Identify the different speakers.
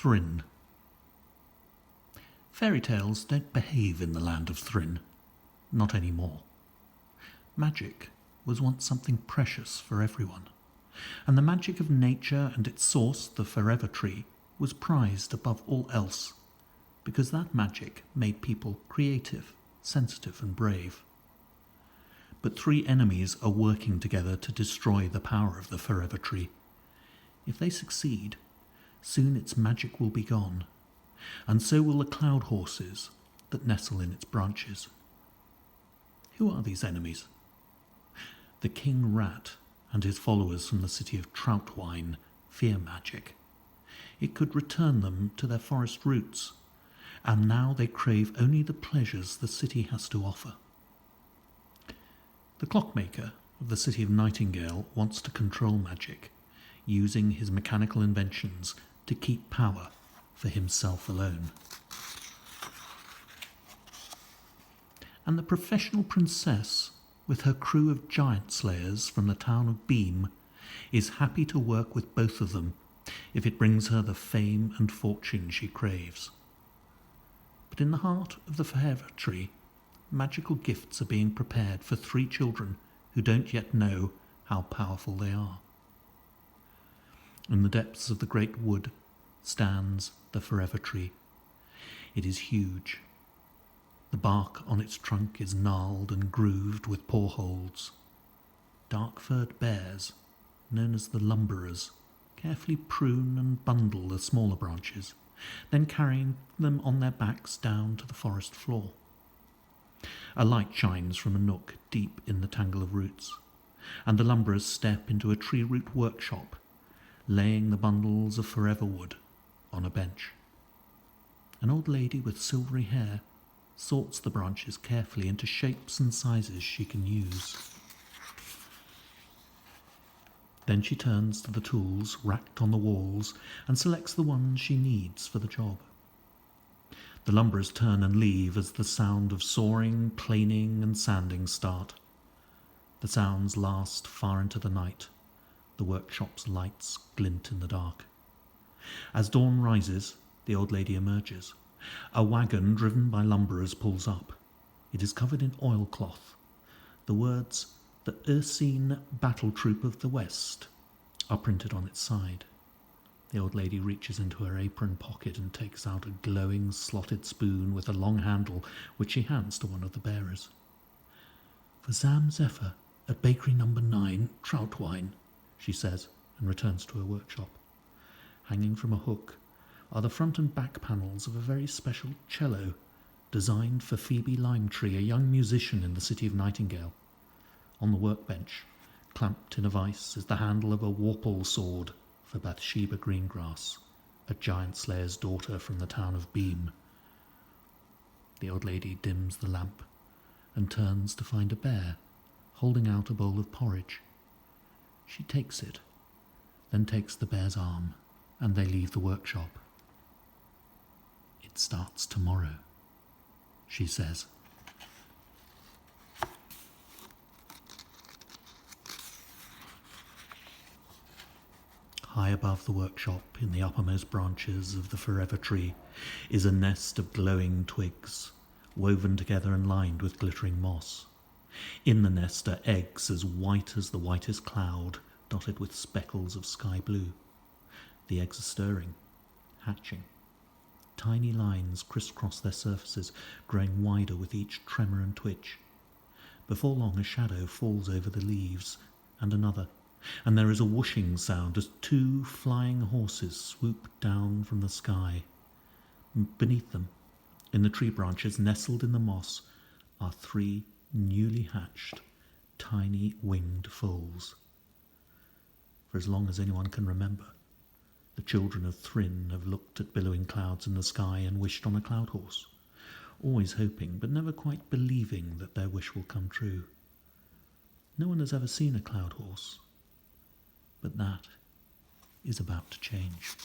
Speaker 1: Thryn. Fairy tales don't behave in the land of Thryn. Not anymore. Magic was once something precious for everyone, and the magic of nature and its source, the Forever Tree, was prized above all else, because that magic made people creative, sensitive and brave. But three enemies are working together to destroy the power of the Forever Tree. If they succeed, soon its magic will be gone, and so will the cloud horses that nestle in its branches. Who are these enemies? The King Rat and his followers from the city of Troutwine fear magic. It could return them to their forest roots, and now they crave only the pleasures the city has to offer. The clockmaker of the city of Nightingale wants to control magic, using his mechanical inventions to keep power for himself alone. And the professional princess, with her crew of giant slayers from the town of Beam, is happy to work with both of them if it brings her the fame and fortune she craves. But in the heart of the Forever Tree, magical gifts are being prepared for three children who don't yet know how powerful they are. In the depths of the great wood stands the Forever Tree. It is huge. The bark on its trunk is gnarled and grooved with poreholes. Dark-furred bears, known as the lumberers, carefully prune and bundle the smaller branches, then carrying them on their backs down to the forest floor. A light shines from a nook deep in the tangle of roots, and the lumberers step into a tree root workshop, laying the bundles of forever wood on a bench. An old lady with silvery hair sorts the branches carefully into shapes and sizes she can use. Then she turns to the tools racked on the walls and selects the ones she needs for the job. The lumberers turn and leave as the sound of sawing, planing and sanding start. The sounds last far into the night. The workshop's lights glint in the dark. As dawn rises, the old lady emerges. A wagon driven by lumberers pulls up. It is covered in oilcloth. The words, "The Ursine Battle Troop of the West," are printed on its side. The old lady reaches into her apron pocket and takes out a glowing slotted spoon with a long handle, which she hands to one of the bearers. "For Zam Zephyr at Bakery Number 9, Troutwine," she says, and returns to her workshop. Hanging from a hook are the front and back panels of a very special cello, designed for Phoebe Limetree, a young musician in the city of Nightingale. On the workbench, clamped in a vice, is the handle of a Warple sword for Bathsheba Greengrass, a giant slayer's daughter from the town of Beam. The old lady dims the lamp and turns to find a bear holding out a bowl of porridge. She takes it, then takes the bear's arm, and they leave the workshop. "It starts tomorrow," she says. High above the workshop, in the uppermost branches of the Forever Tree, is a nest of glowing twigs, woven together and lined with glittering moss. In the nest are eggs as white as the whitest cloud, dotted with speckles of sky blue. The eggs are stirring, hatching. Tiny lines crisscross their surfaces, growing wider with each tremor and twitch. Before long a shadow falls over the leaves, and another, and there is a whooshing sound as two flying horses swoop down from the sky. Beneath them, in the tree branches nestled in the moss, are three newly hatched, tiny winged foals. For as long as anyone can remember, the children of Thryn have looked at billowing clouds in the sky and wished on a cloud horse, always hoping but never quite believing that their wish will come true. No one has ever seen a cloud horse, but that is about to change.